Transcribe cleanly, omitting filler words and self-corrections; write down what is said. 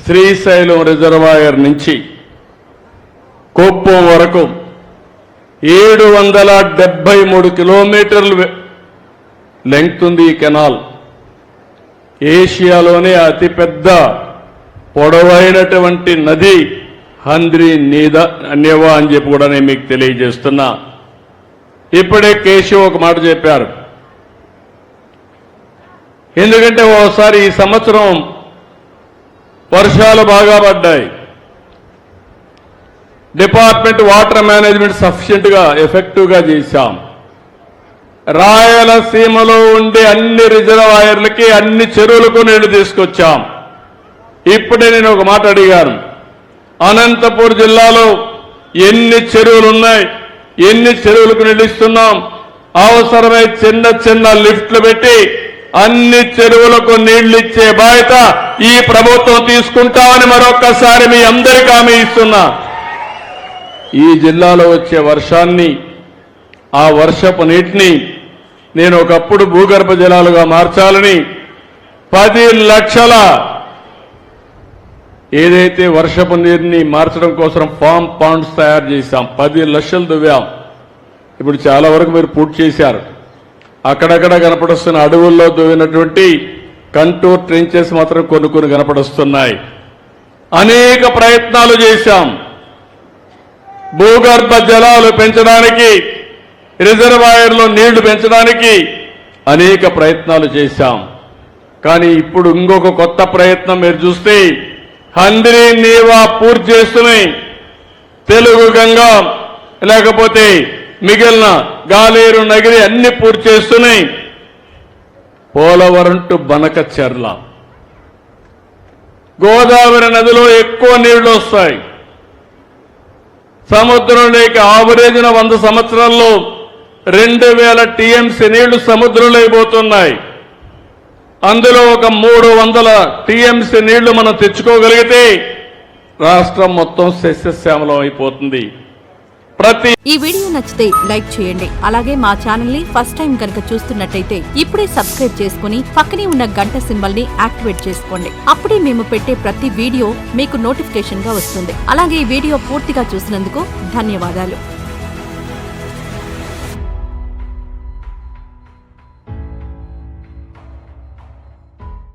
Srisailam reservoir నుంచి కొప్పం వరకు 773 కిలోమీటర్లు లెంగ్త్ ఉంది ఈ కెనాల్. ఏషియాలోనే అతిపెద్ద పొడవైనటువంటి నది హంద్రి నేవా అని చెప్పి కూడా నేను మీకు తెలియజేస్తున్నా. ఇప్పుడే కేశవ్ ఒక మాట చెప్పారు. ఎందుకంటే ఓసారి ఈ సంవత్సరం వర్షాలు బాగా పడ్డాయి. డిపార్ట్మెంట్ వాటర్ మేనేజ్మెంట్ సఫిషియెంట్గా ఎఫెక్టివ్గా చేశాం. రాయలసీమలో ఉండే అన్ని రిజర్వాయర్లకి అన్ని చెరువులకు నీళ్లు తీసుకొచ్చాం. ఇప్పుడే నేను ఒక మాట అడిగాను, అనంతపూర్ జిల్లాలో ఎన్ని చెరువులు ఉన్నాయి, ఎన్ని చెరువులకు నీళ్లు ఇస్తున్నాం, అవసరమై చిన్న చిన్న లిఫ్ట్లు పెట్టి అన్ని చెరువులకు నీళ్లు ఇచ్చే బాధ్యత ఈ ప్రభుత్వం తీసుకుంటామని మరొక్కసారి మీ అందరికీ హామీ ఇస్తున్నా. ఈ జిల్లాలో వచ్చే వర్షాన్ని, ఆ వర్షపు నీటిని నేను ఒకప్పుడు భూగర్భ జలాలుగా మార్చాలని 10 లక్షల ఏదైతే వర్షపు నీరుని మార్చడం కోసం ఫామ్ పాండ్స్ తయారు చేశాం. 10 లక్షలు దువ్వాం. ఇప్పుడు చాలా వరకు మీరు పూర్తి చేశారు. అక్కడక్కడ కనపడుస్తున్న అడవుల్లో దువ్వినటువంటి కంటూర్ ట్రెంచెస్ మాత్రం కొన్ని కనపడుస్తున్నాయి. అనేక ప్రయత్నాలు చేశాం. భూగర్భ జలాలు పెంచడానికి, రిజర్వాయర్లో నీళ్లు పెంచడానికి అనేక ప్రయత్నాలు చేశాం. కానీ ఇప్పుడు ఇంకొక కొత్త ప్రయత్నం మీరు చూస్తే హంద్రి నేవా పూర్తి చేస్తున్నాయి. తెలుగు గంగా లేకపోతే మిగిలిన గాలేరు నగిరి అన్ని పూర్తి చేస్తున్నాయి. పోలవరం టు బనకచెర్ల గోదావరి నదిలో ఎక్కువ నీళ్లు వస్తాయి. సముద్రంలోకి ఆవరేజ్న 100 సంవత్సరాల్లో 2000 టీఎంసీ నీళ్లు సముద్రంలో అయిపోతున్నాయి. అందులో ఒక 300 టీఎంసీ నీళ్లు మనం తెచ్చుకోగలిగితే రాష్ట్రం మొత్తం సస్యశ్యామలం అయిపోతుంది. ఈ వీడియో నచ్చితే లైక్ చేయండి. అలాగే మా ఛానల్ ని ఫస్ట్ టైం కనుక చూస్తున్నట్టయితే ఇప్పుడే సబ్స్క్రైబ్ చేసుకుని పక్కనే ఉన్న గంట సింబల్ ని యాక్టివేట్ చేసుకోండి. అప్పుడే మేము పెట్టే ప్రతి వీడియో మీకు నోటిఫికేషన్ గా వస్తుంది. అలాగే ఈ వీడియో పూర్తిగా చూసినందుకు ధన్యవాదాలు.